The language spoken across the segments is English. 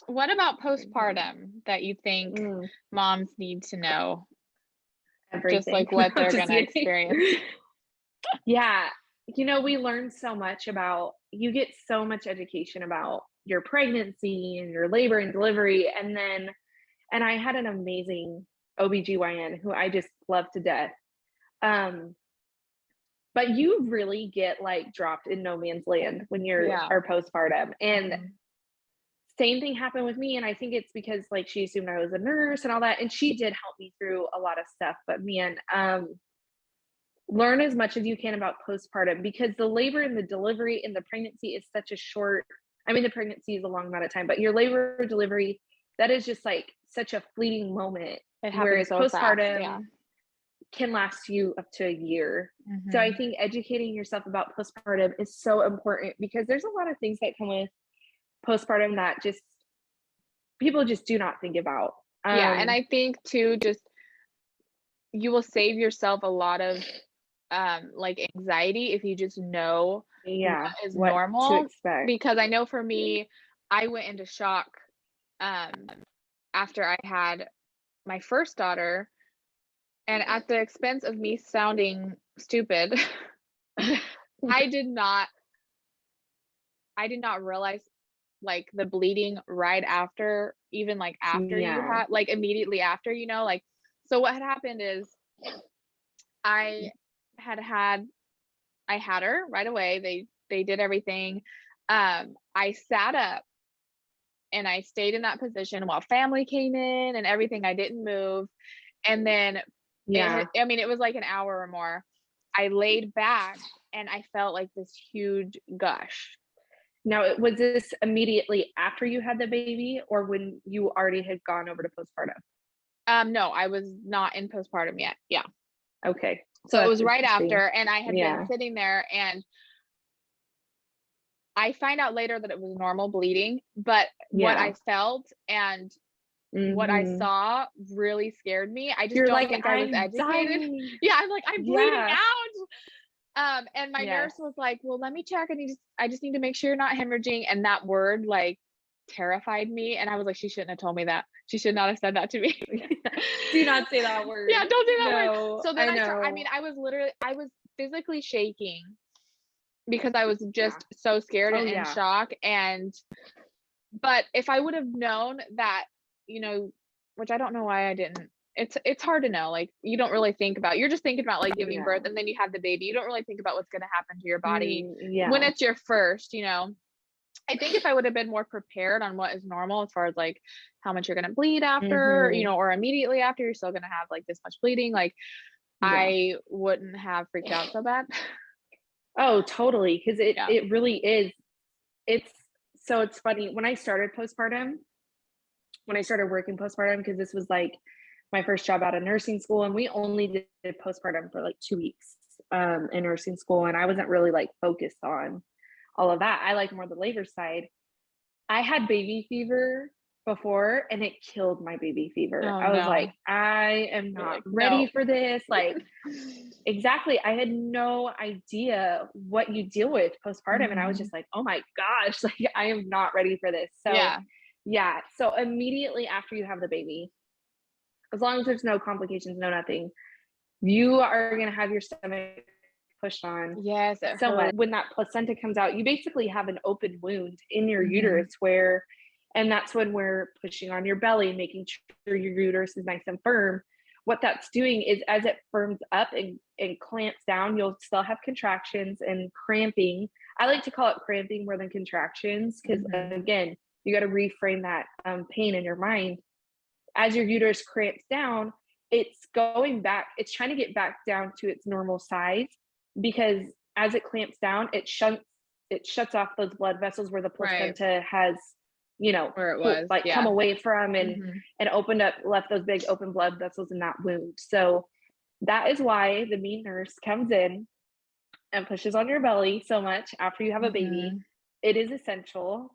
What about postpartum that you think Mm, moms need to know? Just everything. like what they're Just gonna kidding. experience. Yeah. We learn so much you get so much education about your pregnancy and your labor and delivery. And I had an amazing OBGYN who I just love to death. Um, but you really get like dropped in no man's land when you're Yeah. are postpartum. And Mhm. same thing happened with me. And I think it's because like she assumed I was a nurse and all that. And she did help me through a lot of stuff. But man, learn as much as you can about postpartum because the labor and the delivery and the pregnancy is such a short, I mean, the pregnancy is a long amount of time, but your labor and delivery, that is just like such a fleeting moment. It happens Whereas so fast, yeah. postpartum can last you up to a year. So I Mhm. think educating yourself about postpartum is so important because there's a lot of things that come with postpartum that just people just do not think about. Yeah, and Um, I think too, just you will save yourself a lot of, like, anxiety if you just know what yeah, is what to normal, expect. because I know for me, I went into shock, um, after I had my first daughter, and at the expense of me sounding stupid, I did not I did not realize, like, the bleeding right after, even, like, after you Yeah. had like, immediately after, like so what had happened is I had had I had her right away, they did everything, I sat up and I stayed in that position while family came in and everything, I didn't move, and then Yeah. I mean, it was like an hour or more. I laid back and I felt like this huge gush. Now, was this immediately after you had the baby or when you already had gone over to postpartum? No, I was not in postpartum yet. Yeah. Okay. So So it that's was right interesting. after, and I had been Yeah. sitting there, and I find out later that it was normal bleeding, but what Yeah. I felt and what I Mhm. saw really scared me. I just You're don't like, think I was "I'm educated. dying." Yeah, I'm like, "I'm bleeding Yeah. out." And my Yes. nurse was like, "Well, let me check. I just need to make sure you're not hemorrhaging." And that word like terrified me. And I was like, she shouldn't have told me that. She should not have said that to me. Do not say that Yeah, word. don't say that word. No, So then I I mean, know. I was physically shaking because I was Yeah. just so scared Oh, and in yeah. shock. And but if I would have known that, you know, which I don't know why I didn't. It's hard to know. Like you don't really think about. You're just thinking about like giving birth Yeah. and then you have the baby. You don't really think about what's going to happen to your body when Yeah. it's your first. I think if I would have been more prepared on what is normal as far as like how much you're going to bleed after, Mhm. or immediately after you're still going to have like this much bleeding, like Yeah. I wouldn't have freaked out so bad. Oh, totally. Because Yeah. it really is. It's so it's funny. When I started working postpartum, because this was like my first job out of nursing school, and we only did postpartum for like 2 weeks in nursing school, and I wasn't really like focused on all of that. I like more the labor side. I had baby fever before, and it killed my baby fever. Oh I was like, no. I am You're not like, ready no. for this. Like, exactly. I had no idea what you deal with postpartum. And I was Mhm. just like, oh my gosh, like I am not ready for this. So Yeah. yeah. So immediately after you have the baby, as long as there's no complications, no nothing, you are gonna have your stomach pushed on Yes, it so much. hurts. When that placenta comes out, you basically have an open wound in your uterus Mhm. where and that's when we're pushing on your belly, making sure your uterus is nice and firm. What that's doing is as it firms up and clamps down, you'll still have contractions and cramping. I like to call it cramping more than contractions because, Mhm. again, you got to reframe that pain in your mind. As your uterus cramps down, it's going back, it's trying to get back down to its normal size because as it clamps down, it shuts off those blood vessels where the Right. placenta has, Where it was. like come Yeah. away from Mhm. and opened up, left those big open blood vessels in that wound. So that is why the mean nurse comes in and pushes on your belly so much after you have a baby. Mhm. It is essential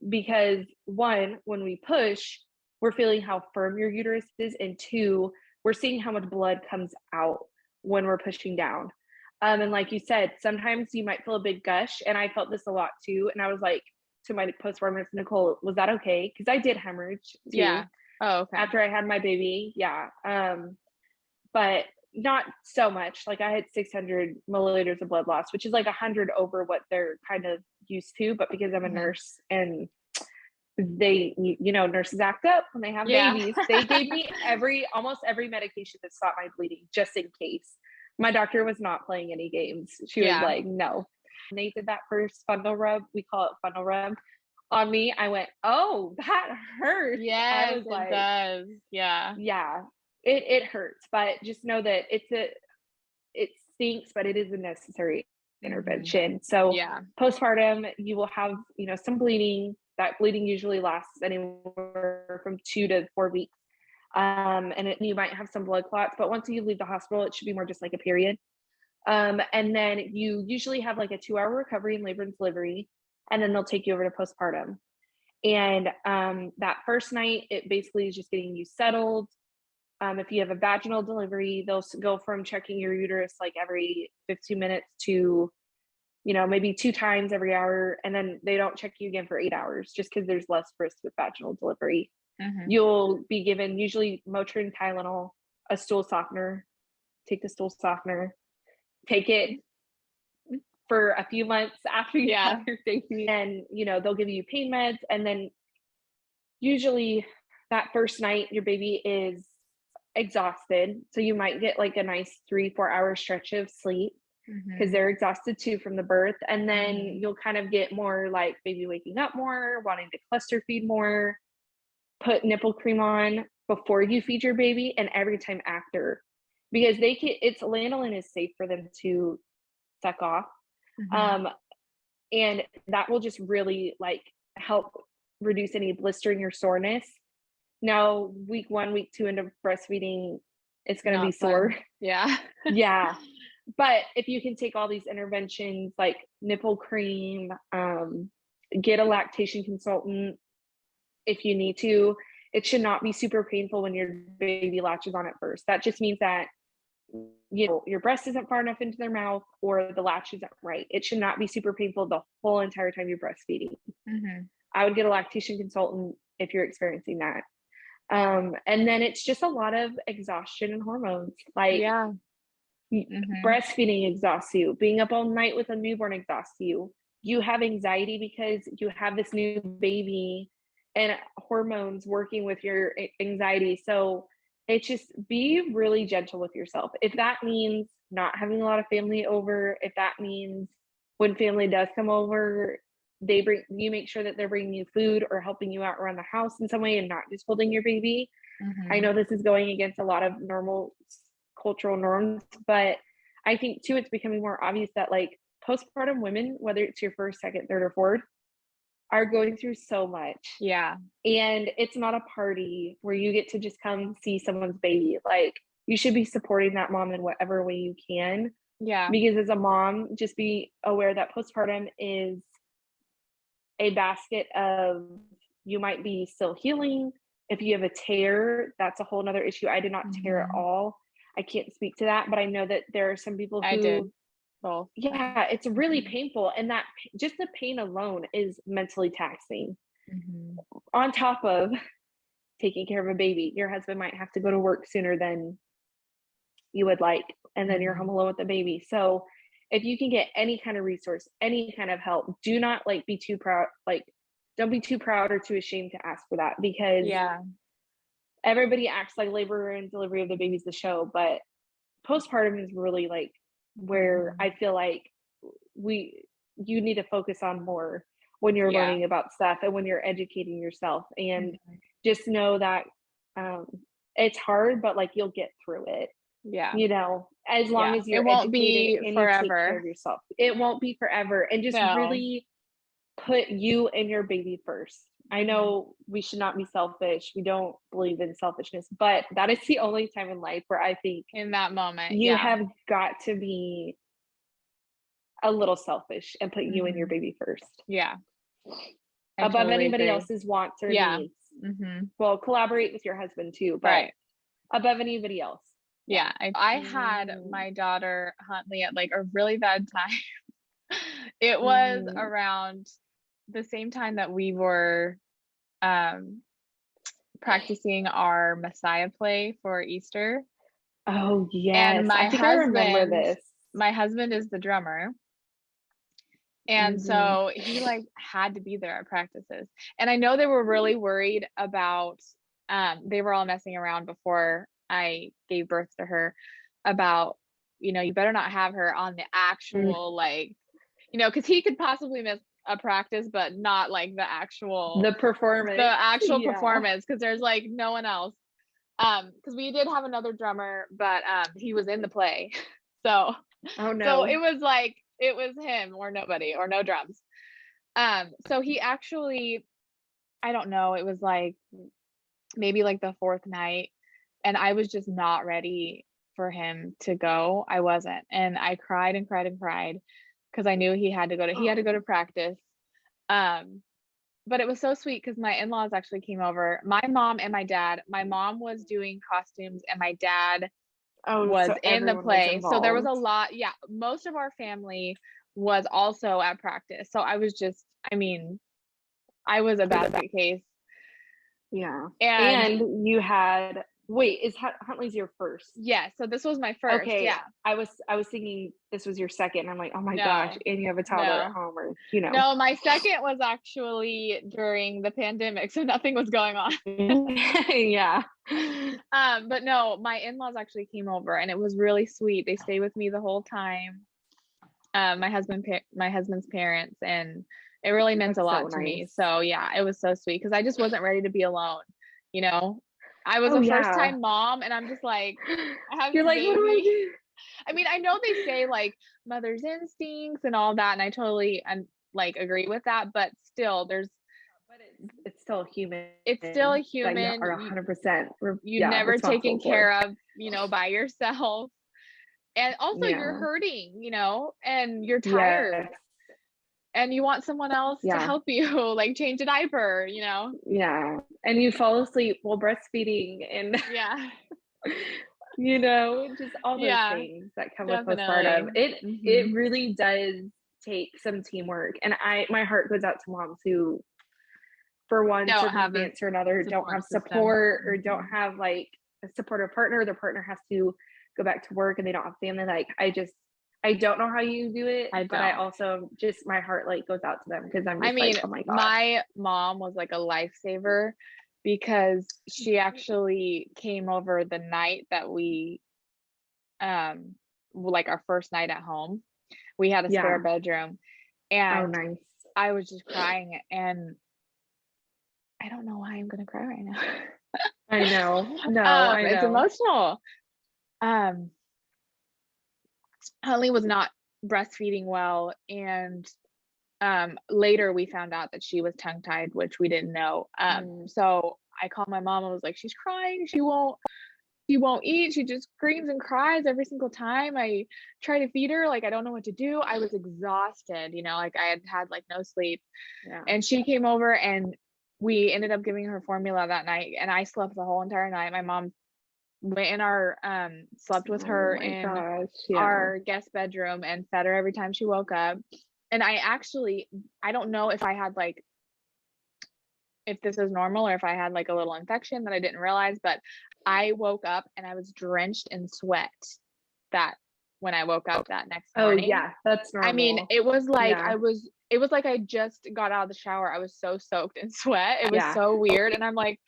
because one, when we push, we're feeling how firm your uterus is, and two, we're seeing how much blood comes out when we're pushing down. And like you said, sometimes you might feel a big gush, and I felt this a lot too. And I was like, to my postpartum nurse, Nicole, was that okay? Because I did hemorrhage too. Yeah. Oh, okay. After I had my baby. Yeah. But not so much. Like I had 600 milliliters of blood loss, which is like 100 over what they're kind of used to. But because I'm a nurse and they, nurses act up when they have babies, they gave me almost every medication to stop my bleeding just in case. My doctor was not playing any games. She was like, no. And they did that first fundal rub. We call it fundal rub on me. I went, oh, that hurts. Yes, I was like, it does. Yeah. Yeah, it hurts, but just know that it stinks, but it is a necessary intervention. So postpartum, you will have, some bleeding. That bleeding usually lasts anywhere from 2 to 4 weeks. And you might have some blood clots, but once you leave the hospital, it should be more just like a period. And then you usually have like a 2-hour recovery in labor and delivery, and then they'll take you over to postpartum. And that first night, it basically is just getting you settled. If you have a vaginal delivery, they'll go from checking your uterus like every 15 minutes to, maybe 2 times every hour. And then they don't check you again for 8 hours just because there's less risk with vaginal delivery. You'll be given usually Motrin, Tylenol, a stool softener. Take the stool softener, take it for a few months after you have your baby, and they'll give you pain meds. And then usually that first night your baby is exhausted, so you might get like a nice 3-4 hour stretch of sleep because they're exhausted too from the birth. And then you'll kind of get more like baby waking up more, wanting to cluster feed more, put nipple cream on before you feed your baby and every time after, because lanolin is safe for them to suck off. And that will just really like help reduce any blistering or soreness. Now, week 1, week 2 into breastfeeding, it's going to be sore. Yeah. Yeah. But if you can take all these interventions like nipple cream, get a lactation consultant if you need to. It should not be super painful when your baby latches on at first. That just means that your breast isn't far enough into their mouth or the latch isn't right. It should not be super painful the whole entire time you're breastfeeding. I would get a lactation consultant if you're experiencing that. And then it's just a lot of exhaustion and hormones. Like breastfeeding exhausts you. Being up all night with a newborn exhausts you. You have anxiety because you have this new baby and hormones working with your anxiety. So it's just be really gentle with yourself. If that means not having a lot of family over, if that means when family does come over, you make sure that they're bringing you food or helping you out around the house in some way and not just holding your baby. I know this is going against a lot of normal cultural norms, but I think too, it's becoming more obvious that like postpartum women, whether it's your first, second, third, or fourth, are going through so much. Yeah. And it's not a party where you get to just come see someone's baby. Like you should be supporting that mom in whatever way you can. Yeah. Because as a mom, just be aware that postpartum is a basket of, you might be still healing. If you have a tear, that's a whole nother issue. I did not tear at all. I can't speak to that, but I know that there are some people who I did. Both. Yeah, it's really painful. And that just the pain alone is mentally taxing. On top of taking care of a baby, your husband might have to go to work sooner than you would like, and then you're home alone with the baby. So if you can get any kind of resource, any kind of help, do not like be too proud. Like, don't be too proud or too ashamed to ask for that, because everybody acts like labor and delivery of the baby's the show, but postpartum is really like where I feel like you need to focus on more when you're learning about stuff and when you're educating yourself. And just know that it's hard, but like you'll get through it. As long as you're it won't educated be and forever. you take care of yourself. It won't be forever. And just really put you and your baby first. I know we should not be selfish. We don't believe in selfishness, but that is the only time in life where I think in that moment you have got to be a little selfish and put you and your baby first. Above totally anybody agree. else's wants or needs. Well, collaborate with your husband too, but above anybody else. I had my daughter Huntley at like a really bad time. It was around the same time that we were practicing our Messiah play for Easter. Oh, And yes. I think I remember this. my husband is the drummer. And so he like had to be there at practices. And I know they were really worried about, they were all messing around before I gave birth to her about, you better not have her on the actual, like, cause he could possibly miss a practice, but not like the actual performance. Performance. Cause there's like no one else. Cause we did have another drummer, but, he was in the play. So, oh no. So it was him or nobody or no drums. So he actually, I don't know, it was like maybe like the fourth night, and I was just not ready for him to go. I wasn't. And I cried and cried and cried because I knew he had to go to practice. But it was so sweet because my in-laws actually came over. My mom and my dad. My mom was doing costumes and my dad was so in the play. So there was a involved. lot. Yeah, most of our family was also at practice. So I was just, I was a basket case. Yeah. And you had, wait, is Huntley's your first? Yeah, so this was my first. Okay. Yeah. I was thinking this was your second. I'm like, oh my No, gosh, and you have a toddler no. at home, or No, my second was actually during the pandemic, so nothing was going on. Yeah. But no, my in-laws actually came over and it was really sweet. They stayed with me the whole time. My husband's parents, and it really meant a lot to me. So yeah, it was so sweet because I just wasn't ready to be alone. I was a first time mom, and I'm just like, I have You're like, baby. what do I do? I mean, I know they say like mother's instincts and all that, and I totally like agree with that, but still, it's still human. It's still a human. That you are 100%. You never taken care of, by yourself. And also you're hurting, and you're tired. Yes. And you want someone else to help you, like change a diaper, Yeah. And you fall asleep while breastfeeding and just all those things that come with postpartum. It really does take some teamwork. And my heart goes out to moms who, for one circumstance or another, don't have support or don't have like a supportive partner. Their partner has to go back to work and they don't have family. Like, I don't know how you do it, but I also just, my heart like goes out to them because I'm just like, oh my gosh. My mom was like a lifesaver because she actually came over the night that we, like our first night at home. We had a spare bedroom, and nice. I was just crying, and I don't know why I'm gonna cry right now. I know. No, I know. It's emotional. Huntley was not breastfeeding well, and later we found out that she was tongue-tied, which we didn't know. So I called my mom and was like, she's crying, she won't eat, she just screams and cries every single time I try to feed her. Like, I don't know what to do. I was exhausted, like I had like no sleep. And she came over and we ended up giving her formula that night, and I slept the whole entire night. My mom went in our slept with her in our guest bedroom and fed her every time she woke up. And I don't know if I had like, if this is normal or if I had like a little infection that I didn't realize, but I woke up and I was drenched in sweat when I woke up that next morning. Oh yeah, that's normal. I mean, it was like it was like I just got out of the shower. I was so soaked in sweat. It was so weird. And I'm like,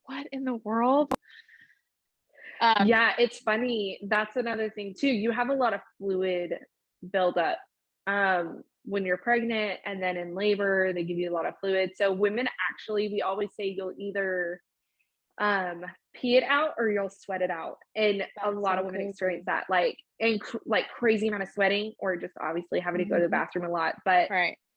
what in the world? It's funny. That's another thing too. You have a lot of fluid buildup when you're pregnant, and then in labor, they give you a lot of fluid. So women, actually, we always say you'll either pee it out or you'll sweat it out. And a lot of women experience that, like, like crazy amount of sweating, or just obviously having to go to the bathroom a lot. But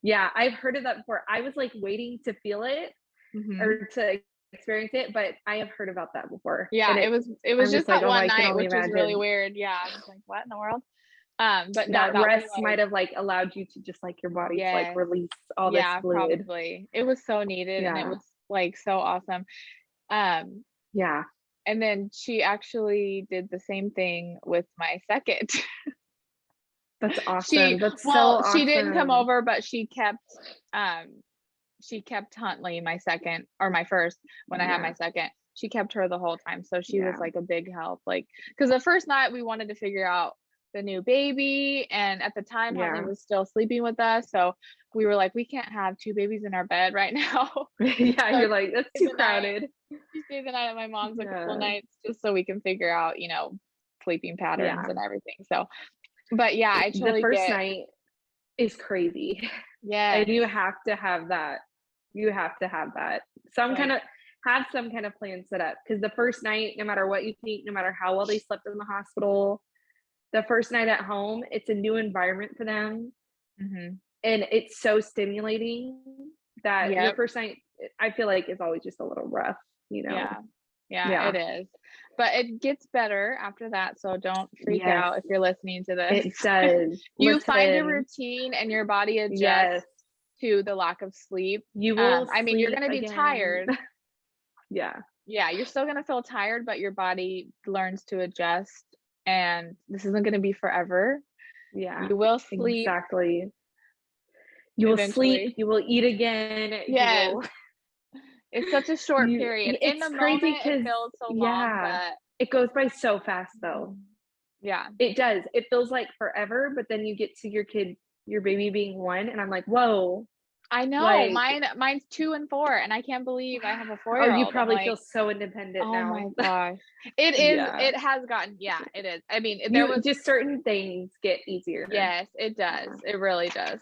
yeah, I've heard of that before. I was like waiting to feel it or to experience it, but I have heard about that before. Yeah, it was just that one night, which was really weird. Yeah, I was like, what in the world? But no, that rest might have like allowed you to just like your body to like release all this fluid. Probably. It was so needed, and it was like so awesome. And then she actually did the same thing with my second. That's awesome. That's so awesome. She didn't come over, but she kept she kept Huntley, my second, or my first, when I had my second, she kept her the whole time. So she was like a big help. Like, because the first night we wanted to figure out the new baby, and at the time Huntley was still sleeping with us. So we were like, we can't have two babies in our bed right now. Yeah, So you're like, that's too crowded. she stayed the night at my mom's a couple of nights just so we can figure out, you know, sleeping patterns and everything. So, but yeah, I totally the first get. night is crazy. Yeah. And you have to have that. You have to have that. Some kind of plan set up, because the first night, no matter what you think, no matter how well they slept in the hospital, the first night at home, it's a new environment for them. Mm-hmm. And it's so stimulating that your first night, I feel like, is always just a little rough, you know? Yeah, it is. But it gets better after that. So don't freak out if you're listening to this. It does. You find a routine and your body adjusts to the lack of sleep. You will I mean, you're going to be tired. Yeah, you're still going to feel tired, but your body learns to adjust, and this isn't going to be forever. Yeah, you will sleep. Exactly. You will sleep, you will eat again. It's such a short period. In the crazy moment it feels so long, but it goes by so fast though. Yeah, it does. It feels like forever, but then you get to your baby being 1, and I'm like, whoa. I know, like, mine's 2 and 4, and I can't believe I have a 4-year-old. Oh, you probably feel so independent now. Oh my gosh. It is. It has gotten, it is. I mean, there was just certain things get easier. Yes, it does. It really does.